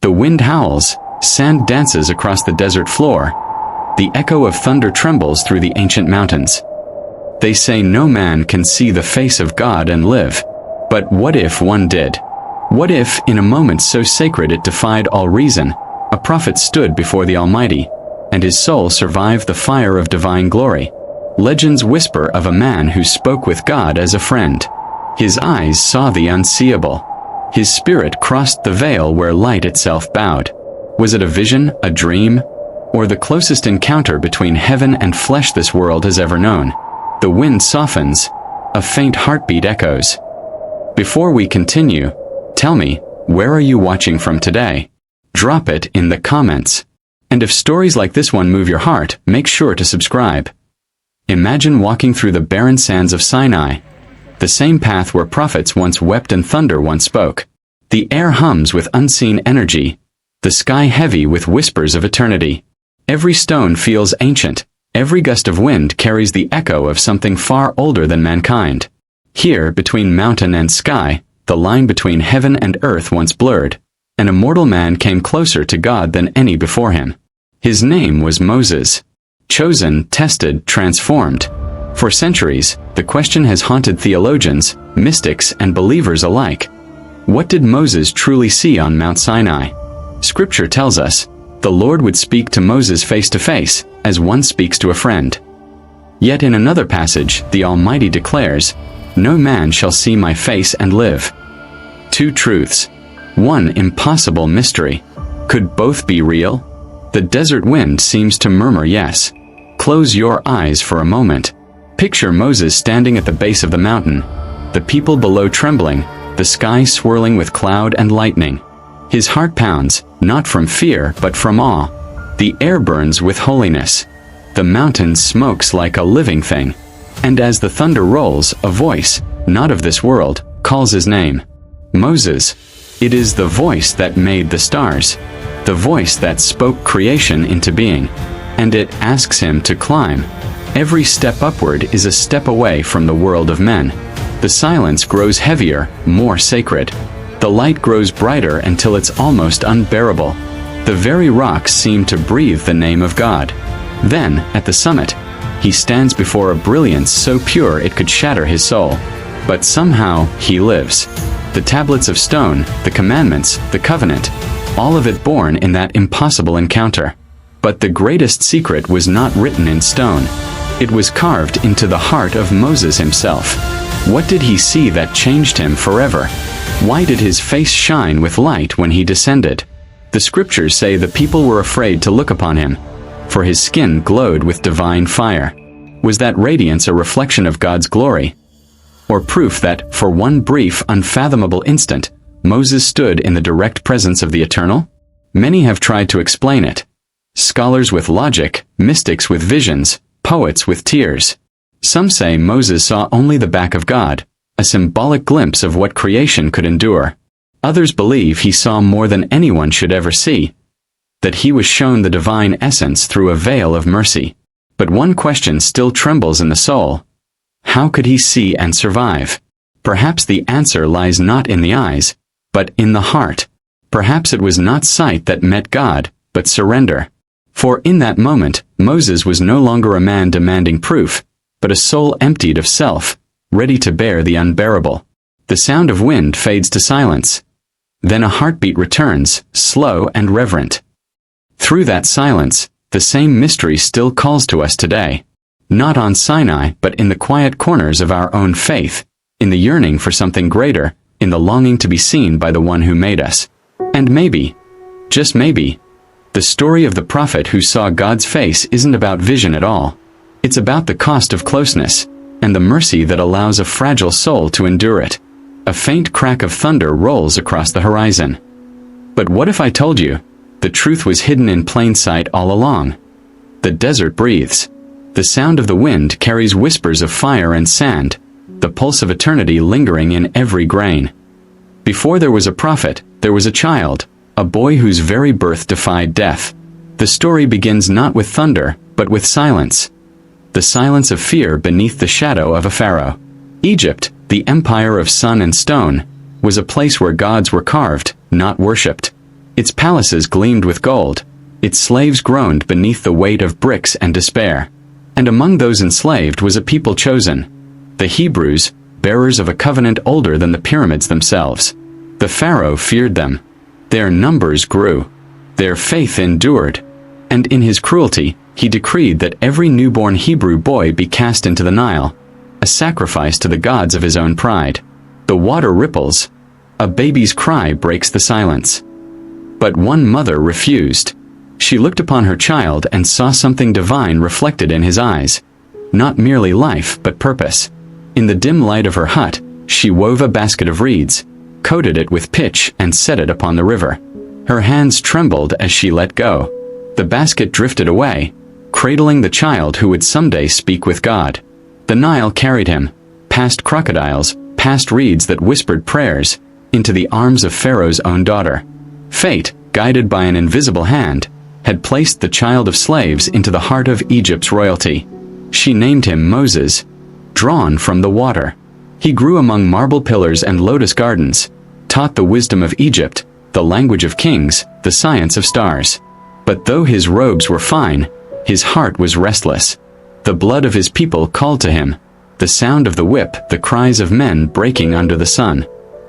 The wind howls, sand dances across the desert floor. The echo of thunder trembles through the ancient mountains. They say no man can see the face of God and live. But what if one did? What if, in a moment so sacred it defied all reason, a prophet stood before the Almighty, and his soul survived the fire of divine glory? Legends whisper of a man who spoke with God as a friend. His eyes saw the unseeable. His spirit crossed the veil where light itself bowed. Was it a vision, a dream, or the closest encounter between heaven and flesh this world has ever known? The wind softens, a faint heartbeat echoes. Before we continue, tell me, where are you watching from today? Drop it in the comments. And if stories like this one move your heart, make sure to subscribe. Imagine walking through the barren sands of Sinai, the same path where prophets once wept and thunder once spoke. The air hums with unseen energy, the sky heavy with whispers of eternity. Every stone feels ancient, every gust of wind carries the echo of something far older than mankind. Here, between mountain and sky, the line between heaven and earth once blurred, and a mortal man came closer to God than any before him. His name was Moses. Chosen, tested, transformed. For centuries, the question has haunted theologians, mystics, and believers alike. What did Moses truly see on Mount Sinai? Scripture tells us, the Lord would speak to Moses face to face, as one speaks to a friend. Yet in another passage, the Almighty declares, no man shall see my face and live. Two truths. One impossible mystery. Could both be real? The desert wind seems to murmur yes. Close your eyes for a moment. Picture Moses standing at the base of the mountain, the people below trembling, the sky swirling with cloud and lightning. His heart pounds, not from fear but from awe. The air burns with holiness. The mountain smokes like a living thing. And as the thunder rolls, a voice, not of this world, calls his name. Moses. It is the voice that made the stars, the voice that spoke creation into being. And it asks him to climb. Every step upward is a step away from the world of men. The silence grows heavier, more sacred. The light grows brighter until it's almost unbearable. The very rocks seem to breathe the name of God. Then, at the summit, he stands before a brilliance so pure it could shatter his soul. But somehow, he lives. The tablets of stone, the commandments, the covenant, all of it born in that impossible encounter. But the greatest secret was not written in stone. It was carved into the heart of Moses himself. What did he see that changed him forever? Why did his face shine with light when he descended? The scriptures say the people were afraid to look upon him, for his skin glowed with divine fire. Was that radiance a reflection of God's glory? Or proof that, for one brief, unfathomable instant, Moses stood in the direct presence of the Eternal? Many have tried to explain it. Scholars with logic, mystics with visions, poets with tears. Some say Moses saw only the back of God, a symbolic glimpse of what creation could endure. Others believe he saw more than anyone should ever see, that he was shown the divine essence through a veil of mercy. But one question still trembles in the soul. How could he see and survive? Perhaps the answer lies not in the eyes, but in the heart. Perhaps it was not sight that met God, but surrender. For in that moment, Moses was no longer a man demanding proof, but a soul emptied of self, ready to bear the unbearable. The sound of wind fades to silence. Then a heartbeat returns, slow and reverent. Through that silence, the same mystery still calls to us today. Not on Sinai, but in the quiet corners of our own faith, in the yearning for something greater, in the longing to be seen by the one who made us. And maybe, just maybe, the story of the prophet who saw God's face isn't about vision at all. It's about the cost of closeness, and the mercy that allows a fragile soul to endure it. A faint crack of thunder rolls across the horizon. But what if I told you, the truth was hidden in plain sight all along? The desert breathes. The sound of the wind carries whispers of fire and sand, the pulse of eternity lingering in every grain. Before there was a prophet, there was a child, a boy whose very birth defied death. The story begins not with thunder, but with silence. The silence of fear beneath the shadow of a pharaoh. Egypt, the empire of sun and stone, was a place where gods were carved, not worshipped. Its palaces gleamed with gold. Its slaves groaned beneath the weight of bricks and despair. And among those enslaved was a people chosen, the Hebrews, bearers of a covenant older than the pyramids themselves. The Pharaoh feared them. Their numbers grew. Their faith endured. And in his cruelty, he decreed that every newborn Hebrew boy be cast into the Nile, a sacrifice to the gods of his own pride. The water ripples. A baby's cry breaks the silence. But one mother refused. She looked upon her child and saw something divine reflected in his eyes. Not merely life, but purpose. In the dim light of her hut, she wove a basket of reeds, coated it with pitch, and set it upon the river. Her hands trembled as she let go. The basket drifted away, cradling the child who would someday speak with God. The Nile carried him, past crocodiles, past reeds that whispered prayers, into the arms of Pharaoh's own daughter. Fate, guided by an invisible hand, had placed the child of slaves into the heart of Egypt's royalty. She named him Moses, drawn from the water. He grew among marble pillars and lotus gardens, taught the wisdom of Egypt, the language of kings, the science of stars. But though his robes were fine, his heart was restless. The blood of his people called to him, the sound of the whip, the cries of men breaking under the sun.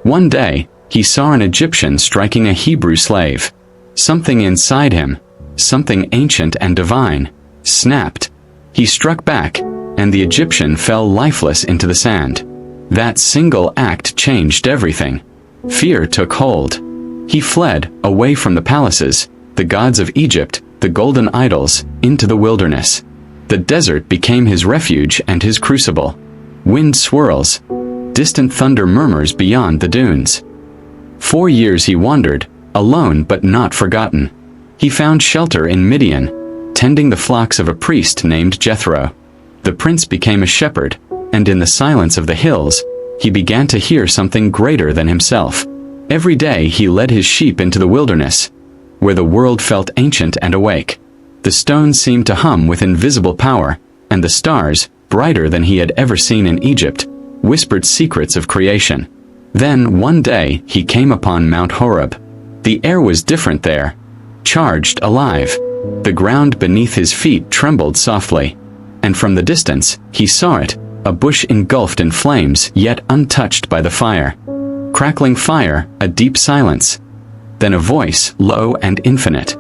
One day, he saw an Egyptian striking a Hebrew slave. Something inside him, something ancient and divine, snapped. He struck back, and the Egyptian fell lifeless into the sand. That single act changed everything. Fear took hold. He fled, away from the palaces, the gods of Egypt, the golden idols, into the wilderness. The desert became his refuge and his crucible. Wind swirls. Distant thunder murmurs beyond the dunes. 4 years he wandered, alone but not forgotten. He found shelter in Midian, tending the flocks of a priest named Jethro. The prince became a shepherd, and in the silence of the hills, he began to hear something greater than himself. Every day he led his sheep into the wilderness, where the world felt ancient and awake. The stones seemed to hum with invisible power, and the stars, brighter than he had ever seen in Egypt, whispered secrets of creation. Then, one day, he came upon Mount Horeb. The air was different there, charged, alive. The ground beneath his feet trembled softly, and from the distance, he saw it, a bush engulfed in flames, yet untouched by the fire. Crackling fire, a deep silence. Then a voice, low and infinite.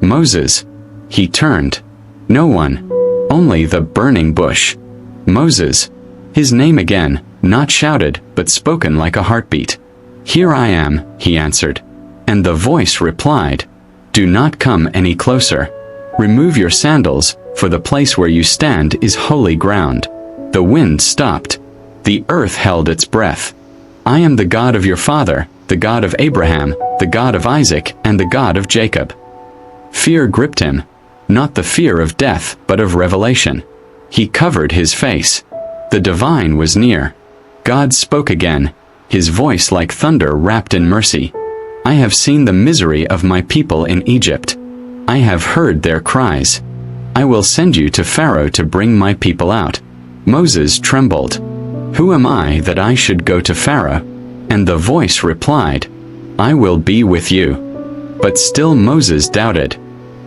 Moses. He turned. No one. Only the burning bush. Moses. His name again, not shouted, but spoken like a heartbeat. Here I am, he answered. And the voice replied, do not come any closer. Remove your sandals, for the place where you stand is holy ground. The wind stopped. The earth held its breath. I am the God of your father, the God of Abraham, the God of Isaac, and the God of Jacob. Fear gripped him, not the fear of death, but of revelation. He covered his face. The divine was near. God spoke again, his voice like thunder wrapped in mercy. I have seen the misery of my people in Egypt. I have heard their cries. I will send you to Pharaoh to bring my people out. Moses trembled. Who am I that I should go to Pharaoh? And the voice replied, I will be with you. But still Moses doubted.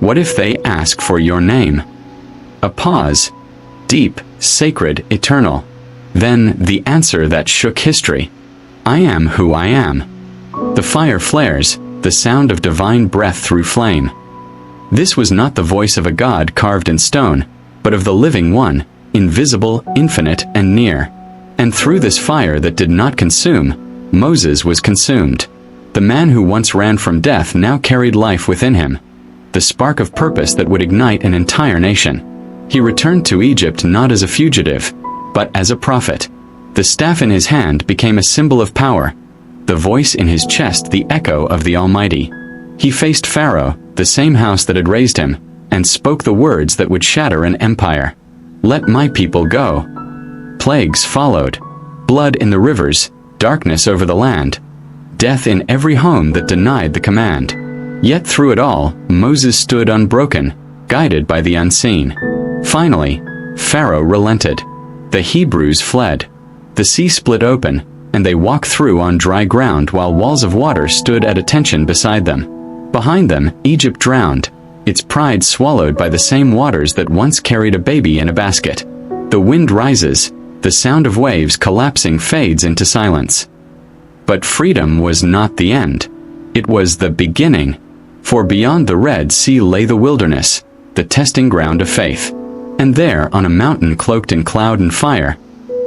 What if they ask for your name? A pause. Deep, sacred, eternal. Then the answer that shook history. I am who I am. The fire flares, the sound of divine breath through flame. This was not the voice of a God carved in stone, but of the living one, invisible, infinite, and near. And through this fire that did not consume, Moses was consumed. The man who once ran from death now carried life within him, the spark of purpose that would ignite an entire nation. He returned to Egypt not as a fugitive, but as a prophet. The staff in his hand became a symbol of power, the voice in his chest the echo of the Almighty. He faced Pharaoh, the same house that had raised him, and spoke the words that would shatter an empire. Let my people go. Plagues followed. Blood in the rivers, darkness over the land, death in every home that denied the command. Yet through it all, Moses stood unbroken, guided by the unseen. Finally, Pharaoh relented. The Hebrews fled. The sea split open, and they walked through on dry ground while walls of water stood at attention beside them. Behind them, Egypt drowned, its pride swallowed by the same waters that once carried a baby in a basket. The wind rises, the sound of waves collapsing fades into silence. But freedom was not the end. It was the beginning. For beyond the Red Sea lay the wilderness, the testing ground of faith. And there, on a mountain cloaked in cloud and fire,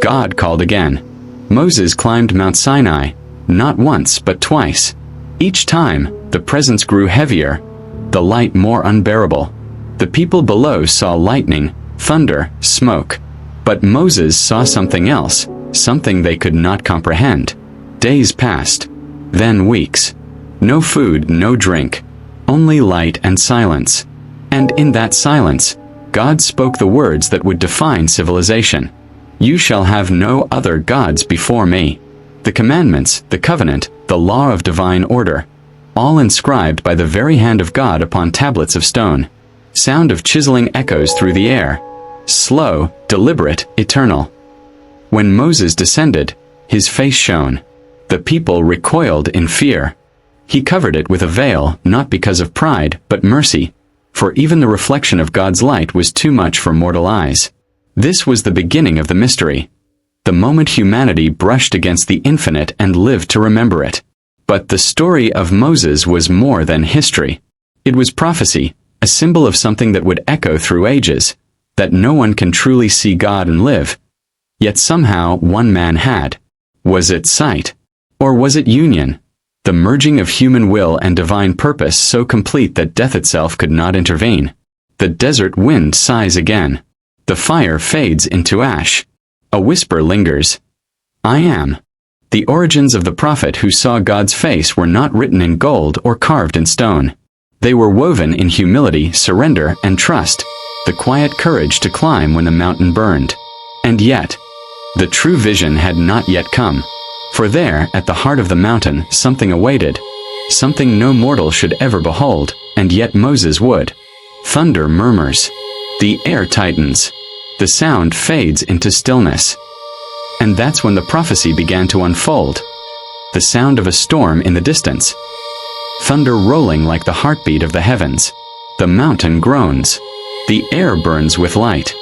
God called again. Moses climbed Mount Sinai, not once but twice. Each time, the presence grew heavier, the light more unbearable. The people below saw lightning, thunder, smoke. But Moses saw something else, something they could not comprehend. Days passed, then weeks. No food, no drink, only light and silence. And in that silence, God spoke the words that would define civilization. You shall have no other gods before me. The commandments, the covenant, the law of divine order, all inscribed by the very hand of God upon tablets of stone. Sound of chiseling echoes through the air, slow, deliberate, eternal. When Moses descended, his face shone. The people recoiled in fear. He covered it with a veil, not because of pride, but mercy, for even the reflection of God's light was too much for mortal eyes. This was the beginning of the mystery, the moment humanity brushed against the infinite and lived to remember it. But the story of Moses was more than history. It was prophecy, a symbol of something that would echo through ages, that no one can truly see God and live. Yet somehow one man had. Was it sight? Or was it union? The merging of human will and divine purpose so complete that death itself could not intervene. The desert wind sighs again. The fire fades into ash. A whisper lingers. I am. The origins of the prophet who saw God's face were not written in gold or carved in stone. They were woven in humility, surrender, and trust, the quiet courage to climb when the mountain burned. And yet, the true vision had not yet come. For there, at the heart of the mountain, something awaited. Something no mortal should ever behold, and yet Moses would. Thunder murmurs. The air tightens. The sound fades into stillness. And that's when the prophecy began to unfold. The sound of a storm in the distance. Thunder rolling like the heartbeat of the heavens. The mountain groans. The air burns with light.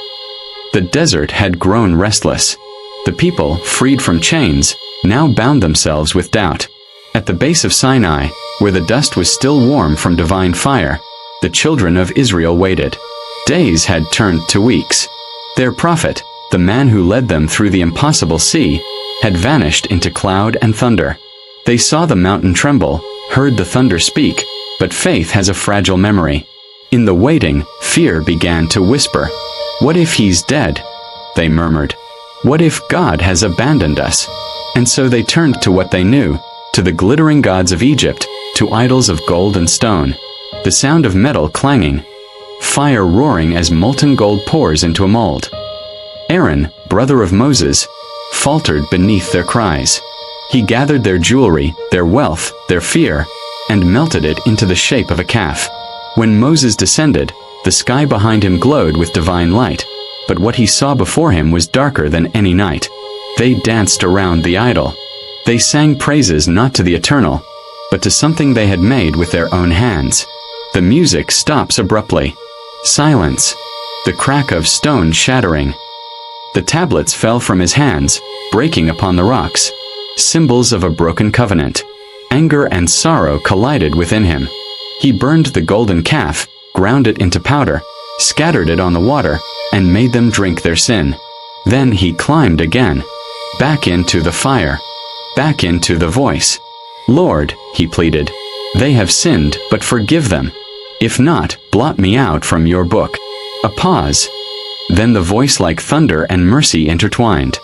The desert had grown restless. The people, freed from chains, now bound themselves with doubt. At the base of Sinai, where the dust was still warm from divine fire, the children of Israel waited. Days had turned to weeks. Their prophet, the man who led them through the impossible sea, had vanished into cloud and thunder. They saw the mountain tremble, heard the thunder speak, but faith has a fragile memory. In the waiting, fear began to whisper. What if he's dead? They murmured. What if God has abandoned us? And so they turned to what they knew, to the glittering gods of Egypt, to idols of gold and stone. The sound of metal clanging, fire roaring as molten gold pours into a mold. Aaron, brother of Moses, faltered beneath their cries. He gathered their jewelry, their wealth, their fear, and melted it into the shape of a calf. When Moses descended, the sky behind him glowed with divine light, but what he saw before him was darker than any night. They danced around the idol. They sang praises not to the eternal, but to something they had made with their own hands. The music stops abruptly. Silence. The crack of stone shattering. The tablets fell from his hands, breaking upon the rocks. Symbols of a broken covenant. Anger and sorrow collided within him. He burned the golden calf, ground it into powder, scattered it on the water, and made them drink their sin. Then he climbed again. Back into the fire. Back into the voice. Lord, he pleaded, they have sinned, but forgive them. If not, blot me out from your book. A pause. Then the voice like thunder and mercy intertwined.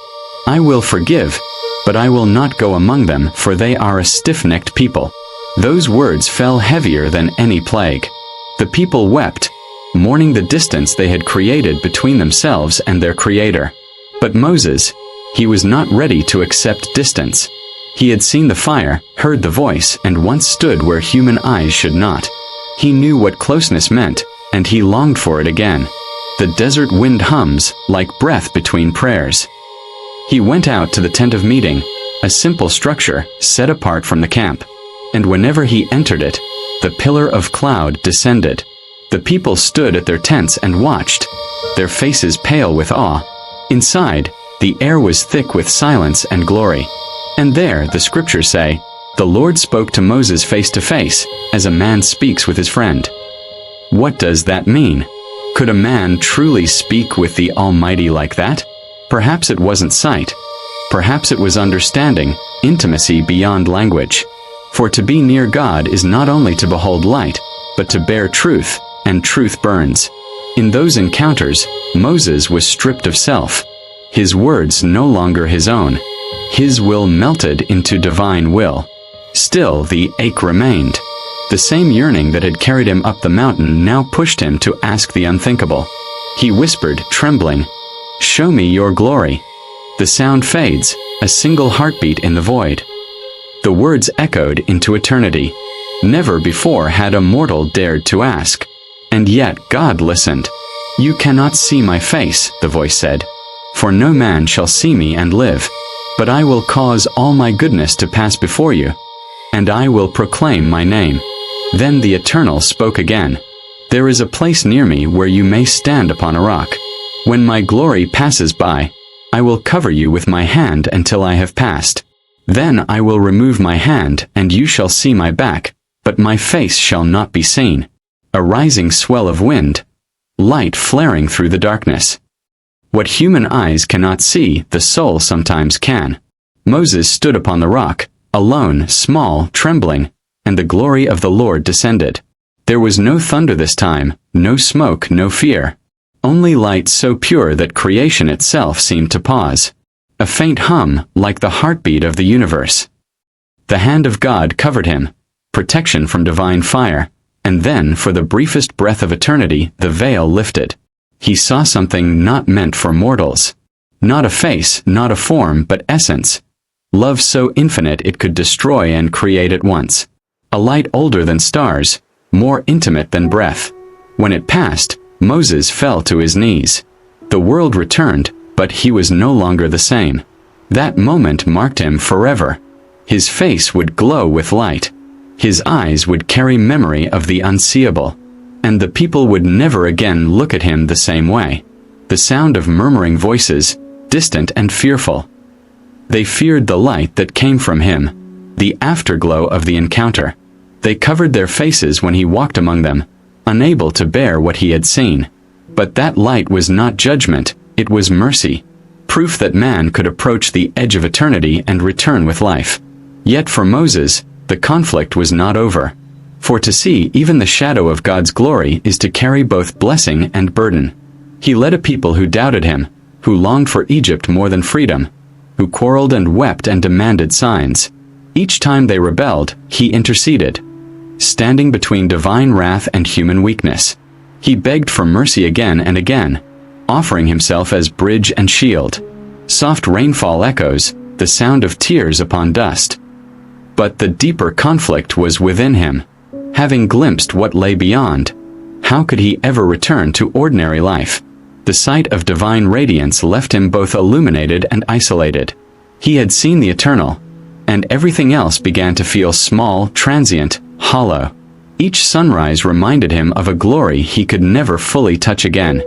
I will forgive, but I will not go among them, for they are a stiff-necked people. Those words fell heavier than any plague. The people wept, mourning the distance they had created between themselves and their Creator. But Moses, he was not ready to accept distance. He had seen the fire, heard the voice, and once stood where human eyes should not. He knew what closeness meant, and he longed for it again. The desert wind hums, like breath between prayers. He went out to the tent of meeting, a simple structure set apart from the camp. And whenever he entered it, the pillar of cloud descended. The people stood at their tents and watched, their faces pale with awe. Inside, the air was thick with silence and glory. And there, the scriptures say, the Lord spoke to Moses face to face, as a man speaks with his friend. What does that mean? Could a man truly speak with the Almighty like that? Perhaps it wasn't sight. Perhaps it was understanding, intimacy beyond language. For to be near God is not only to behold light, but to bear truth, and truth burns. In those encounters, Moses was stripped of self. His words no longer his own. His will melted into divine will. Still, the ache remained. The same yearning that had carried him up the mountain now pushed him to ask the unthinkable. He whispered, trembling, "Show me your glory." The sound fades, a single heartbeat in the void. The words echoed into eternity. Never before had a mortal dared to ask. And yet God listened. "You cannot see my face," the voice said, "for no man shall see me and live. But I will cause all my goodness to pass before you, and I will proclaim my name." Then the Eternal spoke again. "There is a place near me where you may stand upon a rock. When my glory passes by, I will cover you with my hand until I have passed. Then I will remove my hand, and you shall see my back, but my face shall not be seen." A rising swell of wind, light flaring through the darkness. What human eyes cannot see, the soul sometimes can. Moses stood upon the rock, alone, small, trembling, and the glory of the Lord descended. There was no thunder this time, no smoke, no fear. Only light so pure that creation itself seemed to pause. A faint hum, like the heartbeat of the universe. The hand of God covered him, protection from divine fire, and then, for the briefest breath of eternity, the veil lifted. He saw something not meant for mortals. Not a face, not a form, but essence. Love so infinite it could destroy and create at once. A light older than stars, more intimate than breath. When it passed, Moses fell to his knees. The world returned, but he was no longer the same. That moment marked him forever. His face would glow with light. His eyes would carry memory of the unseeable. And the people would never again look at him the same way. The sound of murmuring voices, distant and fearful. They feared the light that came from him, the afterglow of the encounter. They covered their faces when he walked among them, unable to bear what he had seen. But that light was not judgment, it was mercy. Proof that man could approach the edge of eternity and return with life. Yet for Moses, the conflict was not over. For to see even the shadow of God's glory is to carry both blessing and burden. He led a people who doubted him, who longed for Egypt more than freedom, who quarreled and wept and demanded signs. Each time they rebelled, he interceded, standing between divine wrath and human weakness. He begged for mercy again and again, offering himself as bridge and shield. Soft rainfall echoes, the sound of tears upon dust. But the deeper conflict was within him. Having glimpsed what lay beyond, how could he ever return to ordinary life? The sight of divine radiance left him both illuminated and isolated. He had seen the eternal, and everything else began to feel small, transient, hollow. Each sunrise reminded him of a glory he could never fully touch again.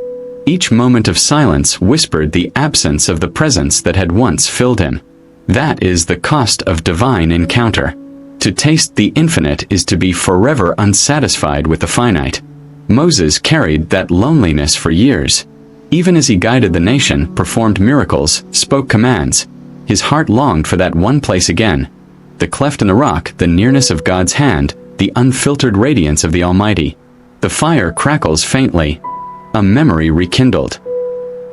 Each moment of silence whispered the absence of the presence that had once filled him. That is the cost of divine encounter. To taste the infinite is to be forever unsatisfied with the finite. Moses carried that loneliness for years. Even as he guided the nation, performed miracles, spoke commands, his heart longed for that one place again. The cleft in the rock, the nearness of God's hand, the unfiltered radiance of the Almighty. The fire crackles faintly, a memory rekindled.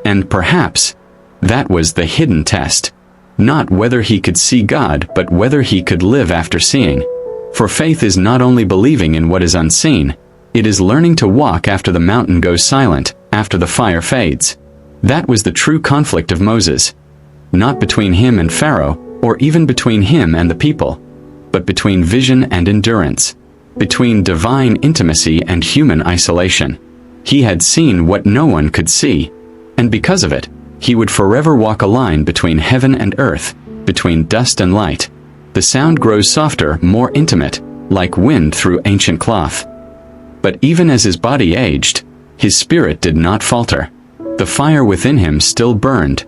And perhaps, that was the hidden test. Not whether he could see God, but whether he could live after seeing. For faith is not only believing in what is unseen, it is learning to walk after the mountain goes silent, after the fire fades. That was the true conflict of Moses. Not between him and Pharaoh, or even between him and the people, but between vision and endurance, between divine intimacy and human isolation. He had seen what no one could see, and because of it, he would forever walk a line between heaven and earth, between dust and light. The sound grows softer, more intimate, like wind through ancient cloth. But even as his body aged, his spirit did not falter. The fire within him still burned,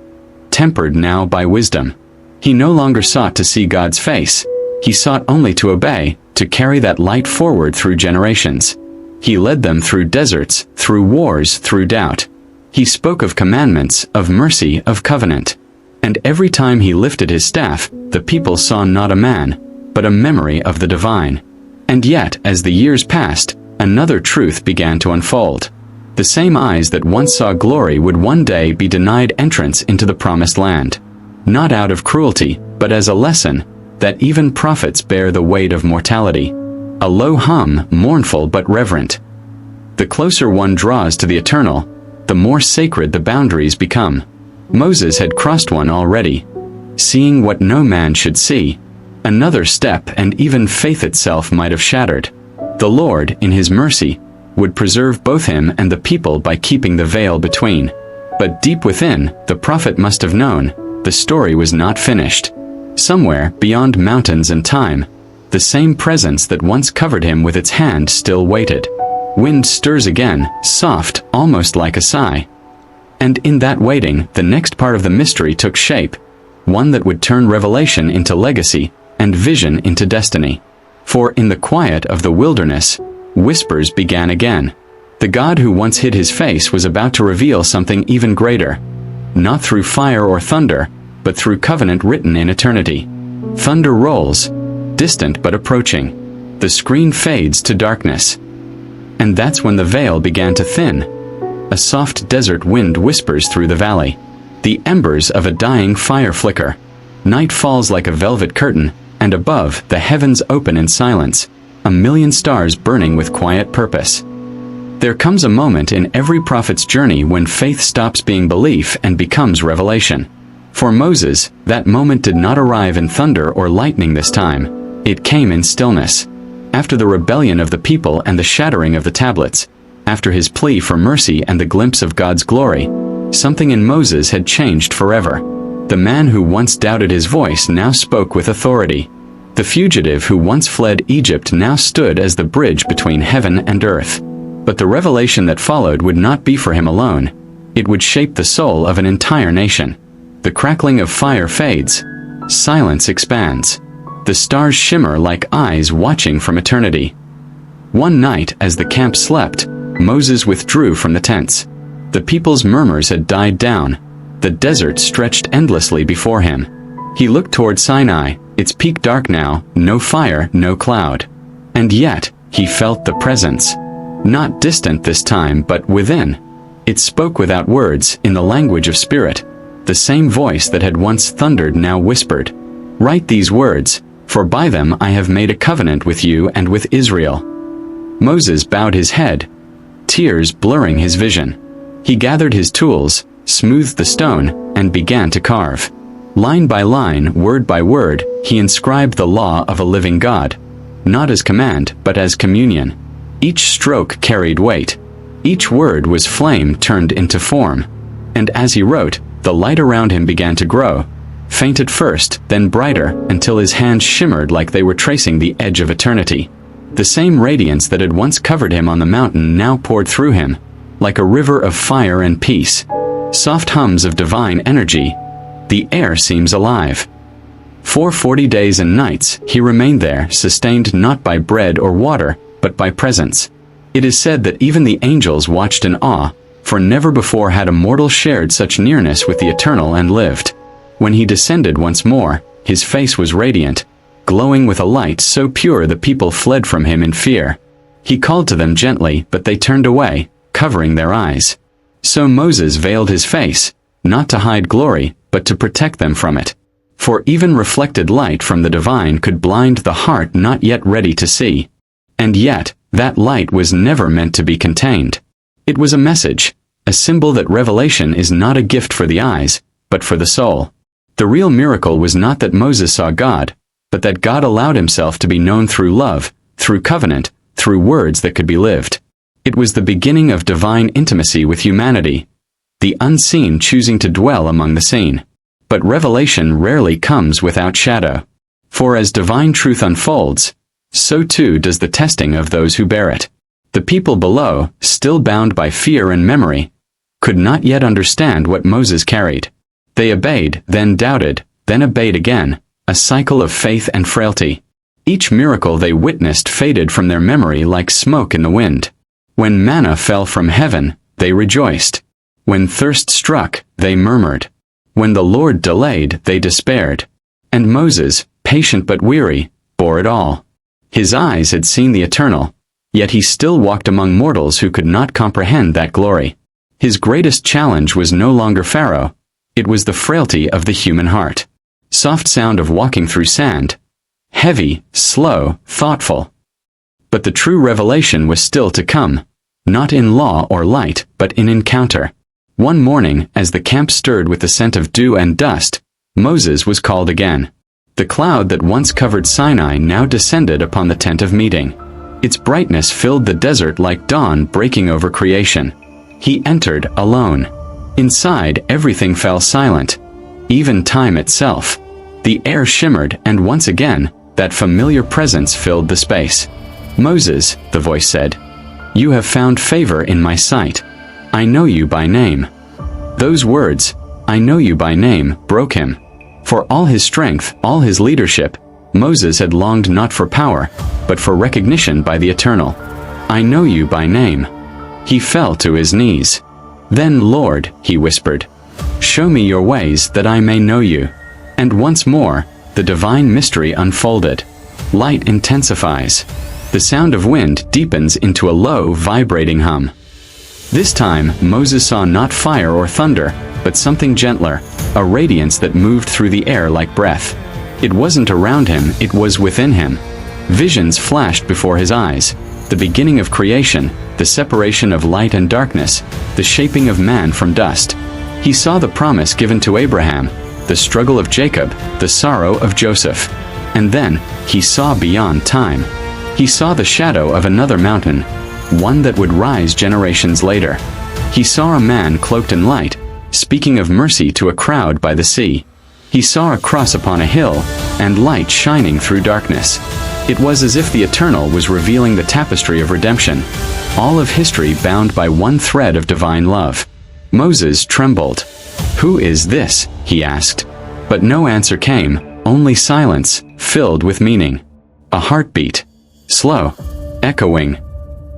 tempered now by wisdom. He no longer sought to see God's face. He sought only to obey, to carry that light forward through generations. He led them through deserts, through wars, through doubt. He spoke of commandments, of mercy, of covenant. And every time he lifted his staff, the people saw not a man, but a memory of the divine. And yet, as the years passed, another truth began to unfold. The same eyes that once saw glory would one day be denied entrance into the promised land. Not out of cruelty, but as a lesson, that even prophets bear the weight of mortality. A low hum, mournful but reverent. The closer one draws to the eternal, the more sacred the boundaries become. Moses had crossed one already, seeing what no man should see. Another step and even faith itself might have shattered. The Lord, in his mercy, would preserve both him and the people by keeping the veil between. But deep within, the prophet must have known, the story was not finished. Somewhere, beyond mountains and time, the same presence that once covered him with its hand still waited. Wind stirs again, soft, almost like a sigh. And in that waiting, the next part of the mystery took shape, one that would turn revelation into legacy, and vision into destiny. For in the quiet of the wilderness, whispers began again. The God who once hid his face was about to reveal something even greater. Not through fire or thunder, but through covenant written in eternity. Thunder rolls, distant but approaching. The screen fades to darkness. And that's when the veil began to thin. A soft desert wind whispers through the valley. The embers of a dying fire flicker. Night falls like a velvet curtain, and above, the heavens open in silence, a million stars burning with quiet purpose. There comes a moment in every prophet's journey when faith stops being belief and becomes revelation. For Moses, that moment did not arrive in thunder or lightning this time. It came in stillness. After the rebellion of the people and the shattering of the tablets, after his plea for mercy and the glimpse of God's glory, something in Moses had changed forever. The man who once doubted his voice now spoke with authority. The fugitive who once fled Egypt now stood as the bridge between heaven and earth. But the revelation that followed would not be for him alone. It would shape the soul of an entire nation. The crackling of fire fades. Silence expands. The stars shimmer like eyes watching from eternity. One night, as the camp slept, Moses withdrew from the tents. The people's murmurs had died down. The desert stretched endlessly before him. He looked toward Sinai, its peak dark now, no fire, no cloud. And yet, he felt the presence. Not distant this time, but within. It spoke without words, in the language of spirit. The same voice that had once thundered now whispered, "Write these words, for by them I have made a covenant with you and with Israel." Moses bowed his head, tears blurring his vision. He gathered his tools, smoothed the stone, and began to carve. Line by line, word by word, he inscribed the law of a living God, not as command, but as communion. Each stroke carried weight. Each word was flame turned into form. And as he wrote, the light around him began to grow, faint at first, then brighter, until his hands shimmered like they were tracing the edge of eternity. The same radiance that had once covered him on the mountain now poured through him, like a river of fire and peace. Soft hums of divine energy. The air seems alive. For 40 days and nights, he remained there, sustained not by bread or water, but by presence. It is said that even the angels watched in awe, for never before had a mortal shared such nearness with the eternal and lived. When he descended once more, his face was radiant, glowing with a light so pure the people fled from him in fear. He called to them gently, but they turned away, covering their eyes. So Moses veiled his face, not to hide glory, but to protect them from it. For even reflected light from the divine could blind the heart not yet ready to see. And yet, that light was never meant to be contained. It was a message, a symbol that revelation is not a gift for the eyes, but for the soul. The real miracle was not that Moses saw God, but that God allowed himself to be known through love, through covenant, through words that could be lived. It was the beginning of divine intimacy with humanity, the unseen choosing to dwell among the seen. But revelation rarely comes without shadow. For as divine truth unfolds, so too does the testing of those who bear it. The people below, still bound by fear and memory, could not yet understand what Moses carried. They obeyed, then doubted, then obeyed again, a cycle of faith and frailty. Each miracle they witnessed faded from their memory like smoke in the wind. When manna fell from heaven, they rejoiced. When thirst struck, they murmured. When the Lord delayed, they despaired. And Moses, patient but weary, bore it all. His eyes had seen the eternal, yet he still walked among mortals who could not comprehend that glory. His greatest challenge was no longer Pharaoh, it was the frailty of the human heart. Soft sound of walking through sand. Heavy, slow, thoughtful. But the true revelation was still to come, not in law or light, but in encounter. One morning, as the camp stirred with the scent of dew and dust, Moses was called again. The cloud that once covered Sinai now descended upon the tent of meeting. Its brightness filled the desert like dawn breaking over creation. He entered alone. Inside, everything fell silent, even time itself. The air shimmered, and once again, that familiar presence filled the space. "Moses," the voice said, "you have found favor in my sight. I know you by name." Those words, "I know you by name," broke him. For all his strength, all his leadership, Moses had longed not for power, but for recognition by the Eternal. "I know you by name." He fell to his knees. "Then, Lord," he whispered, "show me your ways that I may know you." And once more, the divine mystery unfolded. Light intensifies. The sound of wind deepens into a low, vibrating hum. This time, Moses saw not fire or thunder, but something gentler, a radiance that moved through the air like breath. It wasn't around him, it was within him. Visions flashed before his eyes. The beginning of creation, the separation of light and darkness, the shaping of man from dust. He saw the promise given to Abraham, the struggle of Jacob, the sorrow of Joseph. And then, he saw beyond time. He saw the shadow of another mountain, one that would rise generations later. He saw a man cloaked in light, speaking of mercy to a crowd by the sea. He saw a cross upon a hill, and light shining through darkness. It was as if the Eternal was revealing the tapestry of redemption, all of history bound by one thread of divine love. Moses trembled. "Who is this?" he asked. But no answer came, only silence, filled with meaning. A heartbeat. Slow. Echoing.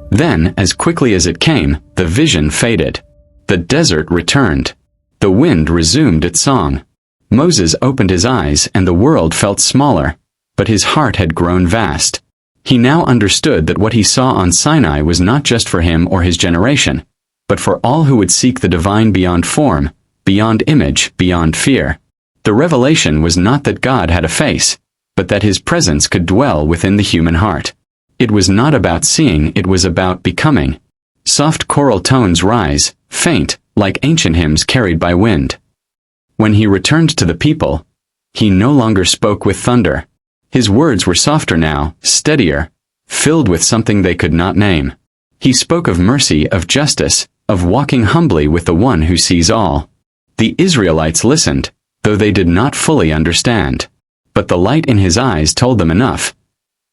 Then, as quickly as it came, the vision faded. The desert returned. The wind resumed its song. Moses opened his eyes and the world felt smaller, but his heart had grown vast. He now understood that what he saw on Sinai was not just for him or his generation, but for all who would seek the divine beyond form, beyond image, beyond fear. The revelation was not that God had a face, but that his presence could dwell within the human heart. It was not about seeing, it was about becoming. Soft choral tones rise, faint, like ancient hymns carried by wind. When he returned to the people, he no longer spoke with thunder. His words were softer now, steadier, filled with something they could not name. He spoke of mercy, of justice, of walking humbly with the one who sees all. The Israelites listened, though they did not fully understand. But the light in his eyes told them enough.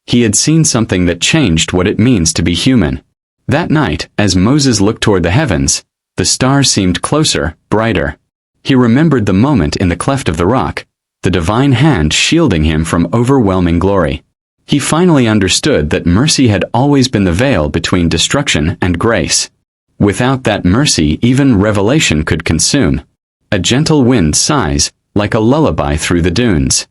He had seen something that changed what it means to be human. That night, as Moses looked toward the heavens, the stars seemed closer, brighter. He remembered the moment in the cleft of the rock, the divine hand shielding him from overwhelming glory. He finally understood that mercy had always been the veil between destruction and grace. Without that mercy, even revelation could consume. A gentle wind sighs, like a lullaby through the dunes.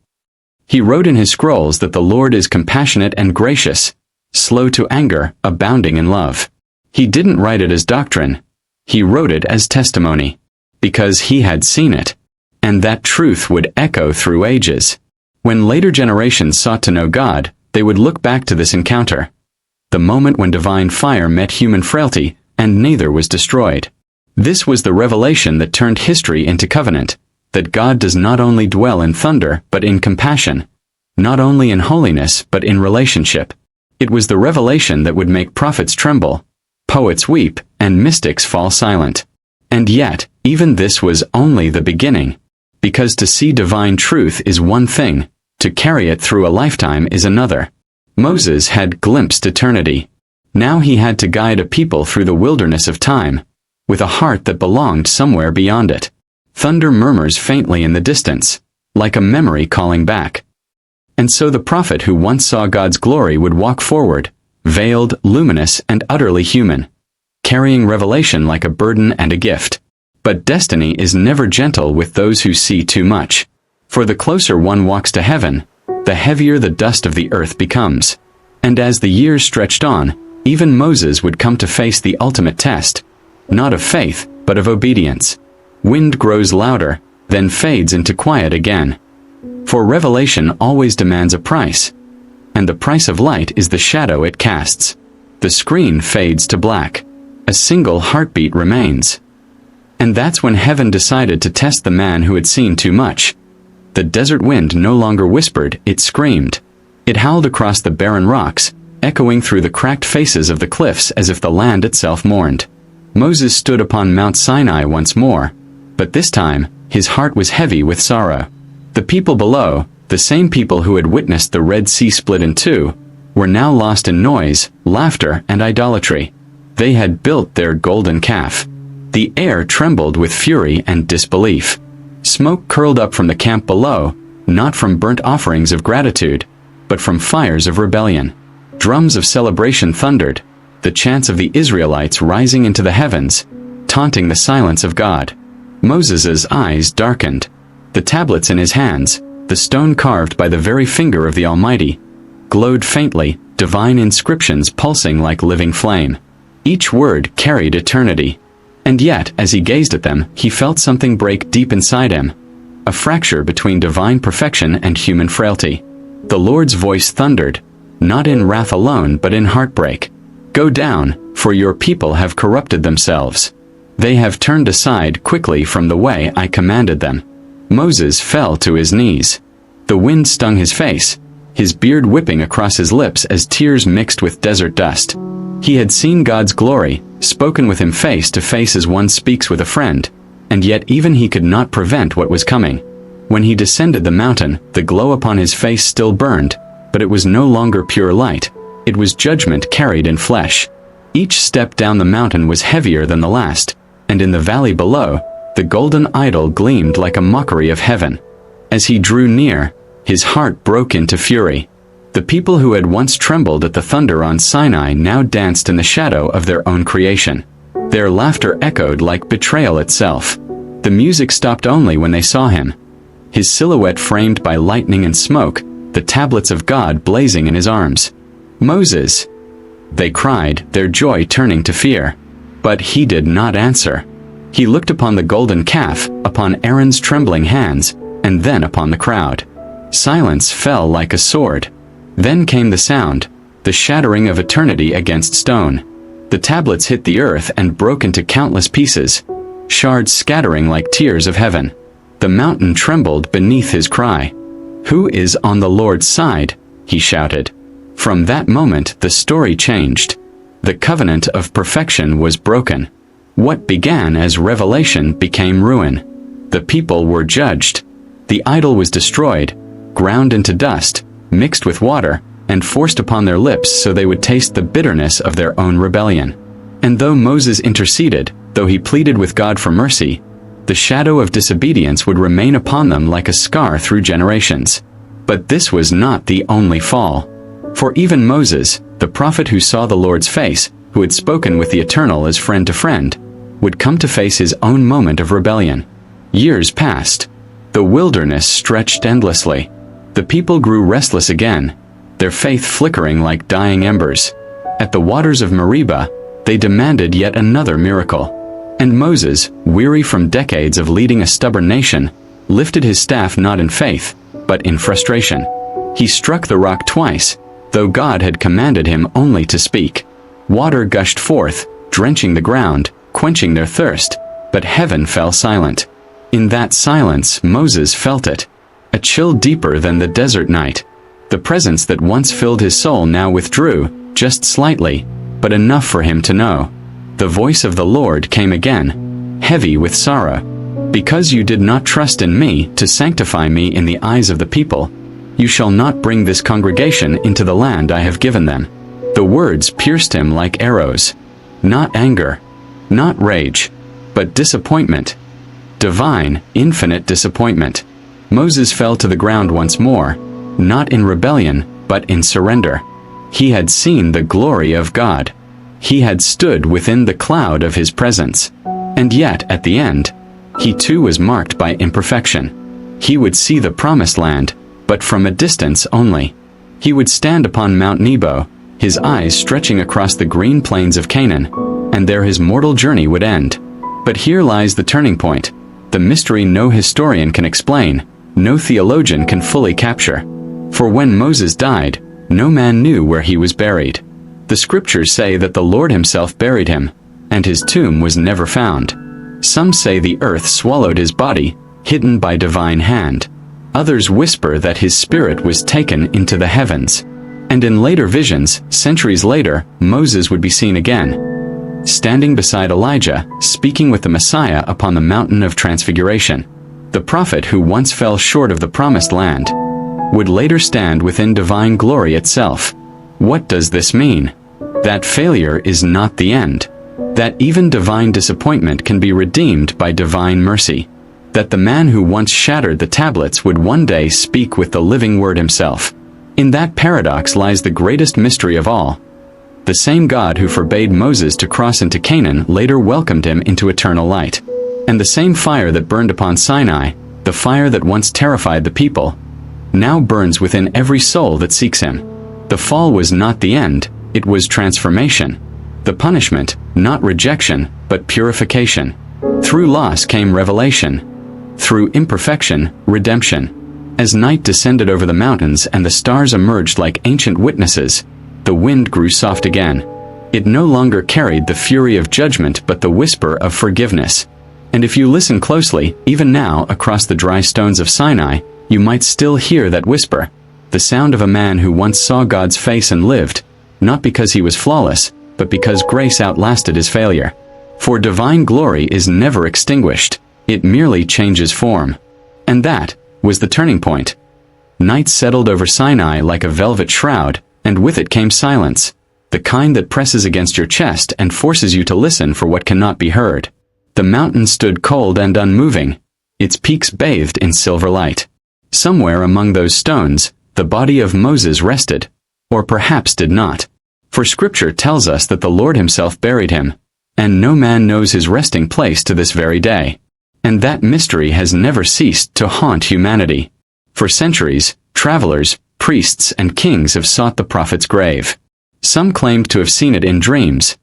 He wrote in his scrolls that the Lord is compassionate and gracious, slow to anger, abounding in love. He didn't write it as doctrine. He wrote it as testimony. Because he had seen it. And that truth would echo through ages. When later generations sought to know God, they would look back to this encounter. The moment when divine fire met human frailty, and neither was destroyed. This was the revelation that turned history into covenant, that God does not only dwell in thunder, but in compassion. Not only in holiness, but in relationship. It was the revelation that would make prophets tremble, poets weep, and mystics fall silent. And yet, even this was only the beginning. Because to see divine truth is one thing, to carry it through a lifetime is another. Moses had glimpsed eternity. Now he had to guide a people through the wilderness of time, with a heart that belonged somewhere beyond it. Thunder murmurs faintly in the distance, like a memory calling back. And so the prophet who once saw God's glory would walk forward, veiled, luminous, and utterly human, carrying revelation like a burden and a gift. But destiny is never gentle with those who see too much. For the closer one walks to heaven, the heavier the dust of the earth becomes. And as the years stretched on, even Moses would come to face the ultimate test, not of faith, but of obedience. Wind grows louder, then fades into quiet again. For revelation always demands a price, and the price of light is the shadow it casts. The screen fades to black. A single heartbeat remains. And that's when heaven decided to test the man who had seen too much. The desert wind no longer whispered, it screamed. It howled across the barren rocks, echoing through the cracked faces of the cliffs as if the land itself mourned. Moses stood upon Mount Sinai once more, but this time, his heart was heavy with sorrow. The people below, the same people who had witnessed the Red Sea split in two, were now lost in noise, laughter, and idolatry. They had built their golden calf. The air trembled with fury and disbelief. Smoke curled up from the camp below, not from burnt offerings of gratitude, but from fires of rebellion. Drums of celebration thundered, the chants of the Israelites rising into the heavens, taunting the silence of God. Moses' eyes darkened. The tablets in his hands, the stone carved by the very finger of the Almighty, glowed faintly, divine inscriptions pulsing like living flame. Each word carried eternity. And yet, as he gazed at them, he felt something break deep inside him. A fracture between divine perfection and human frailty. The Lord's voice thundered, not in wrath alone but in heartbreak. Go down, for your people have corrupted themselves. They have turned aside quickly from the way I commanded them. Moses fell to his knees. The wind stung his face, his beard whipping across his lips as tears mixed with desert dust. He had seen God's glory, spoken with him face to face as one speaks with a friend, and yet even he could not prevent what was coming. When he descended the mountain, the glow upon his face still burned, but it was no longer pure light. It was judgment carried in flesh. Each step down the mountain was heavier than the last, and in the valley below, the golden idol gleamed like a mockery of heaven. As he drew near, his heart broke into fury. The people who had once trembled at the thunder on Sinai now danced in the shadow of their own creation. Their laughter echoed like betrayal itself. The music stopped only when they saw him. His silhouette framed by lightning and smoke, the tablets of God blazing in his arms. Moses! They cried, their joy turning to fear. But he did not answer. He looked upon the golden calf, upon Aaron's trembling hands, and then upon the crowd. Silence fell like a sword. Then came the sound, the shattering of eternity against stone. The tablets hit the earth and broke into countless pieces, shards scattering like tears of heaven. The mountain trembled beneath his cry. Who is on the Lord's side? He shouted. From that moment the story changed. The covenant of perfection was broken. What began as revelation became ruin. The people were judged. The idol was destroyed, ground into dust, mixed with water, and forced upon their lips so they would taste the bitterness of their own rebellion. And though Moses interceded, though he pleaded with God for mercy, the shadow of disobedience would remain upon them like a scar through generations. But this was not the only fall. For even Moses, the prophet who saw the Lord's face, who had spoken with the Eternal as friend to friend, would come to face his own moment of rebellion. Years passed. The wilderness stretched endlessly. The people grew restless again, their faith flickering like dying embers. At the waters of Meribah, they demanded yet another miracle. And Moses, weary from decades of leading a stubborn nation, lifted his staff not in faith, but in frustration. He struck the rock twice, though God had commanded him only to speak. Water gushed forth, drenching the ground, quenching their thirst, but heaven fell silent. In that silence Moses felt it. A chill deeper than the desert night. The presence that once filled his soul now withdrew, just slightly, but enough for him to know. The voice of the Lord came again, heavy with sorrow. Because you did not trust in me to sanctify me in the eyes of the people, "You shall not bring this congregation into the land I have given them." The words pierced him like arrows. Not anger, not rage, but disappointment. Divine, infinite disappointment. Moses fell to the ground once more, not in rebellion, but in surrender. He had seen the glory of God. He had stood within the cloud of his presence. And yet, at the end, he too was marked by imperfection. He would see the promised land, but from a distance only. He would stand upon Mount Nebo, his eyes stretching across the green plains of Canaan, and there his mortal journey would end. But here lies the turning point, the mystery no historian can explain, no theologian can fully capture. For when Moses died, no man knew where he was buried. The scriptures say that the Lord himself buried him, and his tomb was never found. Some say the earth swallowed his body, hidden by divine hand. Others whisper that his spirit was taken into the heavens. And in later visions, centuries later, Moses would be seen again, standing beside Elijah, speaking with the Messiah upon the mountain of transfiguration. The prophet who once fell short of the promised land would later stand within divine glory itself. What does this mean? That failure is not the end. That even divine disappointment can be redeemed by divine mercy. That the man who once shattered the tablets would one day speak with the living Word himself. In that paradox lies the greatest mystery of all. The same God who forbade Moses to cross into Canaan later welcomed him into eternal light. And the same fire that burned upon Sinai, the fire that once terrified the people, now burns within every soul that seeks him. The fall was not the end, it was transformation. The punishment, not rejection, but purification. Through loss came revelation. Through imperfection, redemption. As night descended over the mountains and the stars emerged like ancient witnesses, the wind grew soft again. It no longer carried the fury of judgment but the whisper of forgiveness. And if you listen closely, even now across the dry stones of Sinai, you might still hear that whisper, the sound of a man who once saw God's face and lived, not because he was flawless, but because grace outlasted his failure. For divine glory is never extinguished, it merely changes form. And that was the turning point. Night settled over Sinai like a velvet shroud, and with it came silence, the kind that presses against your chest and forces you to listen for what cannot be heard. The mountain stood cold and unmoving, its peaks bathed in silver light. Somewhere among those stones, the body of Moses rested, or perhaps did not. For Scripture tells us that the Lord himself buried him, and no man knows his resting place to this very day. And that mystery has never ceased to haunt humanity. For centuries, travelers, priests, and kings have sought the prophet's grave. Some claimed to have seen it in dreams.